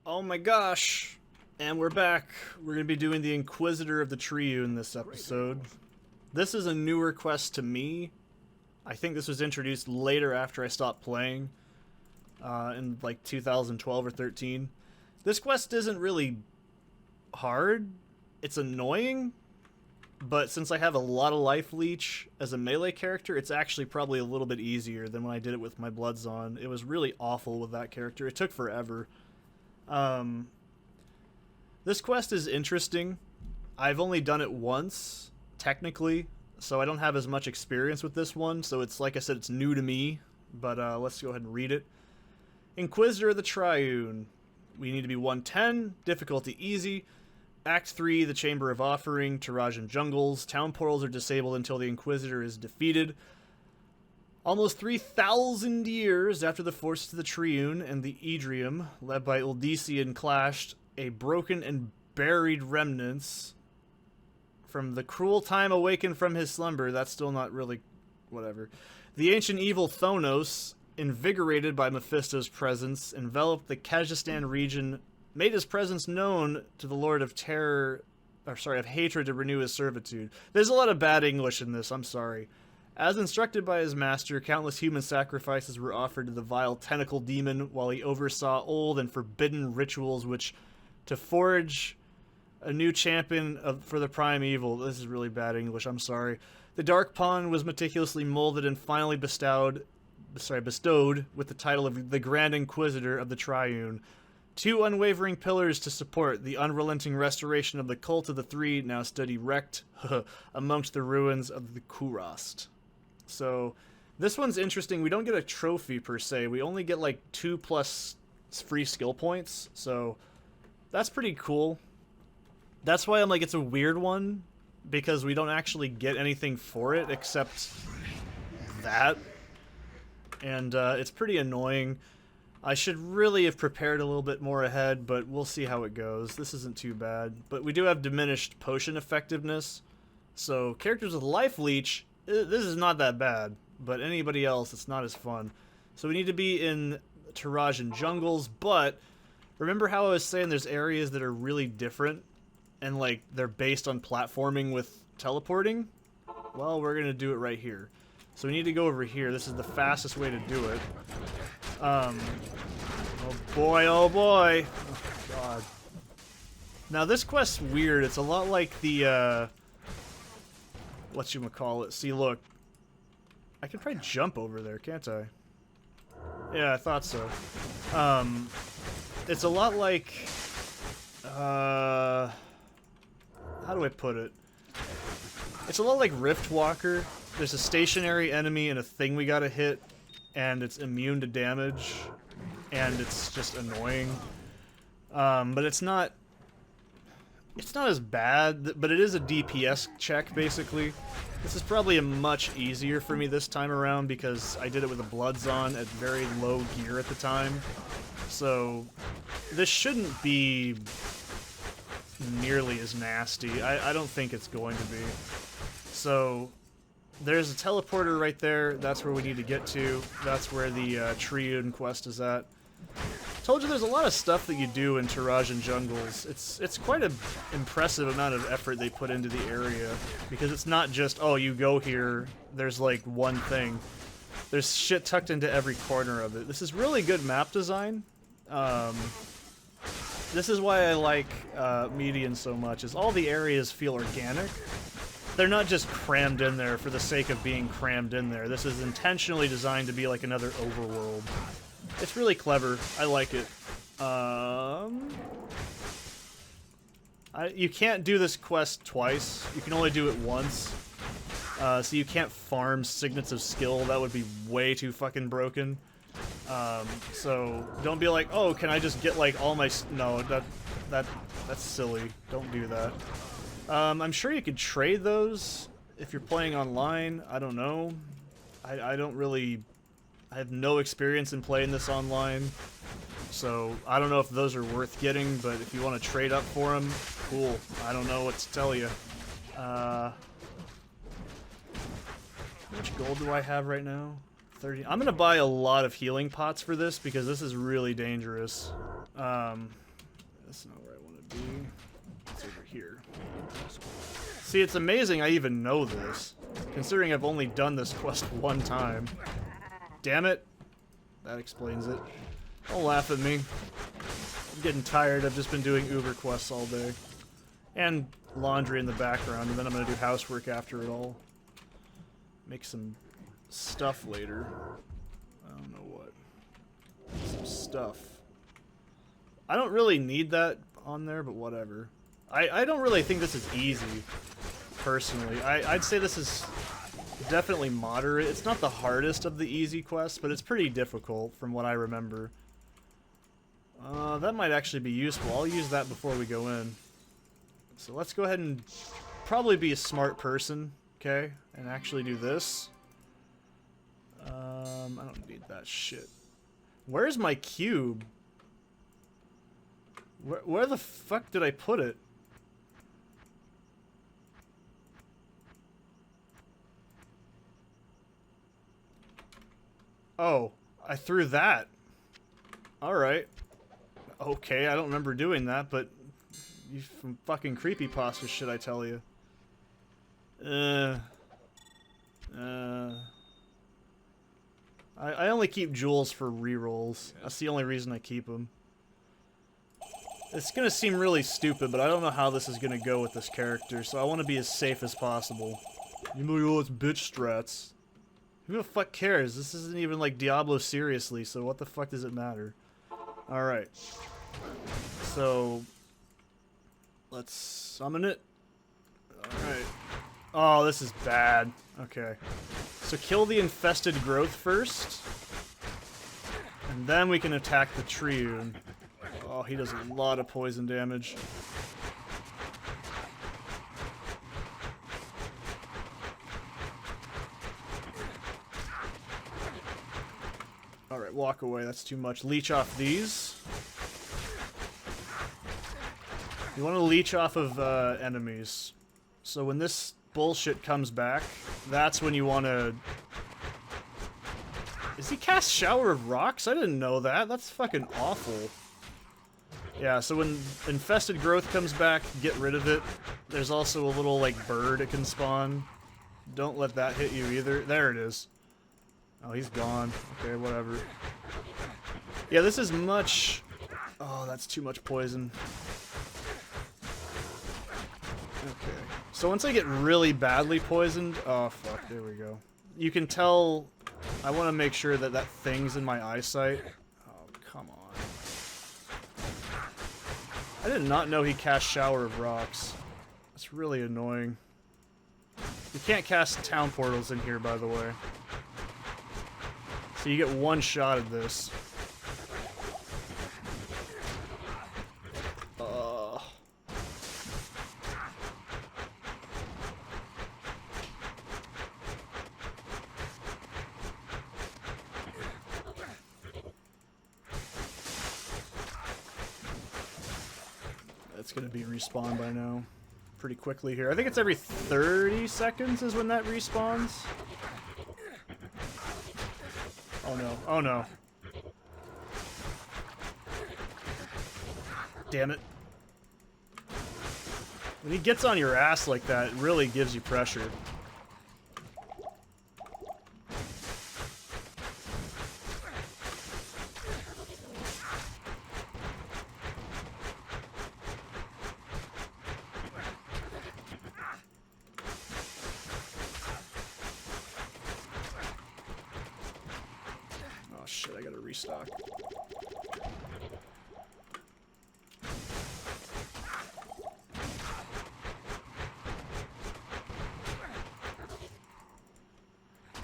Oh my gosh! And we're back. We're going to be doing the Inquisitor of the Triune this episode. This is a newer quest to me. I think this was introduced later after I stopped playing. In like 2012 or 13. This quest isn't really hard. It's annoying. But since I have a lot of life leech as a melee character, it's actually probably a little bit easier than when I did it with my Bloods on. It was really awful with that character. It took forever. This quest is interesting. I've only done it once, technically, so I don't have as much experience with this one, so it's, like I said, it's new to me, but let's go ahead and read it. Inquisitor of the Triune. We need to be 110, difficulty easy. Act 3, the Chamber of Offering, Torajan jungles. Town portals are disabled until the Inquisitor is defeated. Almost 3,000 years after the forces of the Triune and the Edrium, led by Uldician, clashed, a broken and buried remnants from the cruel time awakened from his slumber. That's still not really whatever. The ancient evil Thonos, invigorated by Mephisto's presence, enveloped the Kazajstan region, made his presence known to the Lord of Terror, or sorry, of Hatred to renew his servitude. There's a lot of bad English in this, I'm sorry. As instructed by his master, countless human sacrifices were offered to the vile tentacle demon while he oversaw old and forbidden rituals which to forge a new champion for the prime evil. This is really bad English, I'm sorry. The Dark Pawn was meticulously molded and finally bestowed with the title of the Grand Inquisitor of the Triune. Two unwavering pillars to support the unrelenting restoration of the cult of the Three now stood erect amongst the ruins of the Kurast. So, this one's interesting. We don't get a trophy per se. We only get like 2+ free skill points. So, that's pretty cool. That's why I'm like, it's a weird one, because we don't actually get anything for it except that. And it's pretty annoying. I should really have prepared a little bit more ahead, but we'll see how it goes. This isn't too bad. But we do have diminished potion effectiveness. So characters with life leech, this is not that bad. But anybody else, it's not as fun. So we need to be in Torajan jungles, but remember how I was saying there's areas that are really different? And like, they're based on platforming with teleporting? Well, we're going to do it right here. So we need to go over here. This is the fastest way to do it. Oh boy, oh boy. Oh god. Now this quest's weird. It's a lot like the, whatchamacallit. See, look. I can probably jump over there, can't I? Yeah, I thought so. It's a lot like, how do I put it? It's a lot like Riftwalker. There's a stationary enemy and a thing we gotta hit, and it's immune to damage, and it's just annoying. But it's not as bad, but it is a DPS check, basically. This is probably a much easier for me this time around because I did it with the Bloods on at very low gear at the time. So, this shouldn't be nearly as nasty. I don't think it's going to be. So, there's a teleporter right there. That's where we need to get to. That's where the Triune quest is at. Told you there's a lot of stuff that you do in Torajan jungles. It's quite an impressive amount of effort they put into the area. Because it's not just, oh, you go here, there's like one thing. There's shit tucked into every corner of it. This is really good map design. This is why I like Median so much, is all the areas feel organic. They're not just crammed in there for the sake of being crammed in there. This is intentionally designed to be like another overworld. It's really clever. I like it. You can't do this quest twice. You can only do it once. So you can't farm signets of skill. That would be way too fucking broken. So don't be like, oh, can I just get like all my... No, that's silly. Don't do that. I'm sure you could trade those if you're playing online. I don't know. I don't really... I have no experience in playing this online, so I don't know if those are worth getting, but if you want to trade up for them, cool. I don't know what to tell you. How much gold do I have right now? 30. I'm going to buy a lot of healing pots for this because this is really dangerous. That's not where I want to be. It's over here. See, it's amazing I even know this, considering I've only done this quest one time. Damn it. That explains it. Don't laugh at me. I'm getting tired. I've just been doing Uber quests all day. And laundry in the background, and then I'm going to do housework after it all. Make some stuff later. I don't know what. Some stuff. I don't really need that on there, but whatever. I don't really think this is easy, personally. I'd say this is definitely moderate. It's not the hardest of the easy quests, but it's pretty difficult from what I remember. That might actually be useful. I'll use that before we go in. So let's go ahead and probably be a smart person, okay? And actually do this. I don't need that shit. Where's my cube? Where the fuck did I put it? Oh, I threw that. Alright. Okay, I don't remember doing that, but you from fucking creepypasta shit, I tell you. I only keep jewels for rerolls. That's the only reason I keep them. It's gonna seem really stupid, but I don't know how this is gonna go with this character, so I want to be as safe as possible. You know, oh, it's bitch strats. Who the fuck cares? This isn't even like Diablo seriously, so what the fuck does it matter? Alright. So, let's summon it. Alright. Oh, this is bad. Okay. So kill the infested growth first. And then we can attack the Triune. Oh, he does a lot of poison damage. Alright, walk away. That's too much. Leech off these. You want to leech off of enemies. So when this bullshit comes back, that's when you want to... Is he cast Shower of Rocks? I didn't know that. That's fucking awful. Yeah, so when infested growth comes back, get rid of it. There's also a little, like, bird it can spawn. Don't let that hit you either. There it is. Oh, he's gone. Okay, whatever. Yeah, this is much... Oh, that's too much poison. Okay. So once I get really badly poisoned... Oh, fuck. There we go. You can tell... I want to make sure that that thing's in my eyesight. Oh, come on. I did not know he cast Shower of Rocks. That's really annoying. You can't cast town portals in here, by the way. So you get one shot at this. That's gonna be respawned by now. Pretty quickly here. I think it's every 30 seconds is when that respawns. Oh no. Oh no. Damn it. When he gets on your ass like that, it really gives you pressure. Shit, I gotta restock.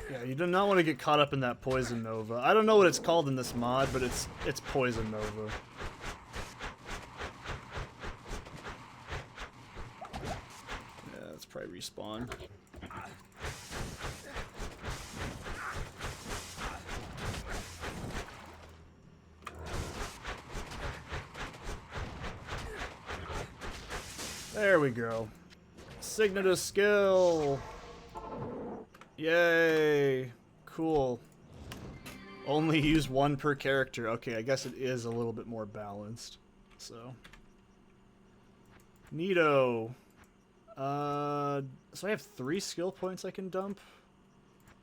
Yeah, you do not want to get caught up in that Poison Nova. I don't know what it's called in this mod, but it's Poison Nova. Yeah, that's probably respawn. There we go. Signet of skill. Yay. Cool. Only use one per character. Okay, I guess it is a little bit more balanced. So, Neato. So I have 3 skill points I can dump.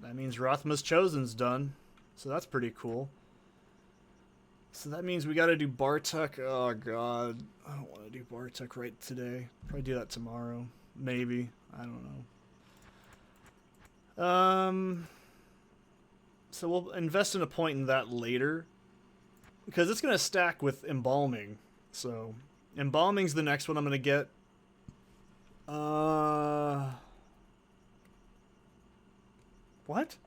That means Rothma's Chosen's done. So that's pretty cool. So that means we gotta do Bartek. Oh god. I don't want to do Bartek right today. Probably do that tomorrow. Maybe. I don't know. So we'll invest in a point in that later. Because it's gonna stack with Embalming. So Embalming's the next one I'm gonna get. What?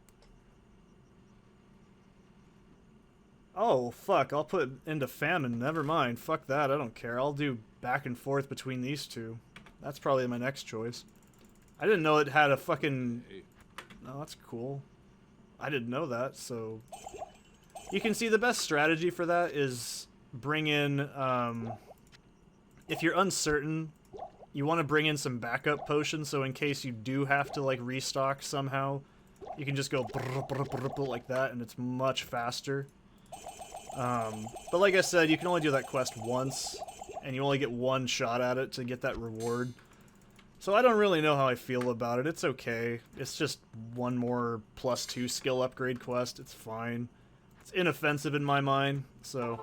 Oh, fuck. I'll put into Famine. Never mind. Fuck that. I don't care. I'll do back and forth between these two. That's probably my next choice. I didn't know it had a fucking... Oh, that's cool. I didn't know that, so... You can see the best strategy for that is bring in... if you're uncertain, you want to bring in some backup potions, so in case you do have to, like, restock somehow, you can just go like that, and it's much faster. But like I said, you can only do that quest once, and you only get one shot at it to get that reward. So I don't really know how I feel about it. It's okay. It's just one more +2 skill upgrade quest. It's fine. It's inoffensive in my mind, so...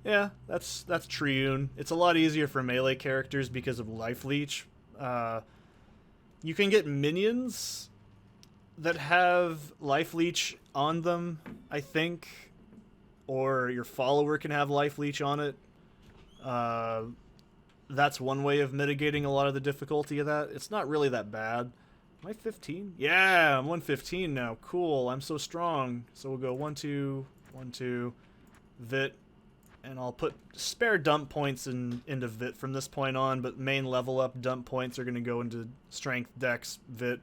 Yeah, that's Triune. It's a lot easier for melee characters because of Life Leech. You can get minions that have Life Leech on them, I think. Or your follower can have Life Leech on it. That's one way of mitigating a lot of the difficulty of that. It's not really that bad. Am I 15? Yeah, I'm 115 now. Cool, I'm so strong. So we'll go 1, 2, 1, 2, Vit. And I'll put spare dump points into Vit from this point on, but main level up dump points are going to go into Strength, Dex, Vit.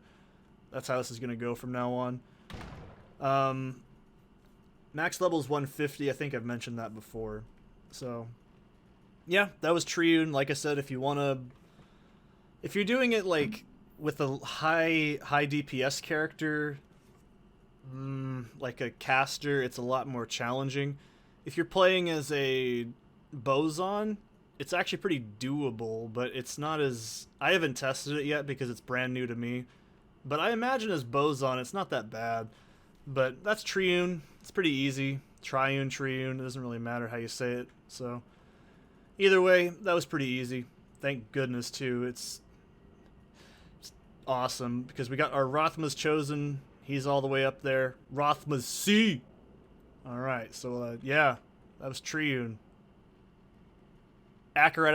That's how this is going to go from now on. Max level is 150. I think I've mentioned that before. So, yeah, that was Triune. Like I said, if you want to... If you're doing it, like, with a high DPS character, like a caster, it's a lot more challenging. If you're playing as a Boson, it's actually pretty doable, but it's not as... I haven't tested it yet because it's brand new to me. But I imagine as Boson, it's not that bad. But that's Triune. It's pretty easy. Triune. It doesn't really matter how you say it. So, either way, that was pretty easy. Thank goodness, too. It's awesome, because we got our Rothma's Chosen. He's all the way up there. Rothma's C! Alright, so, yeah, that was Triune. Accurate.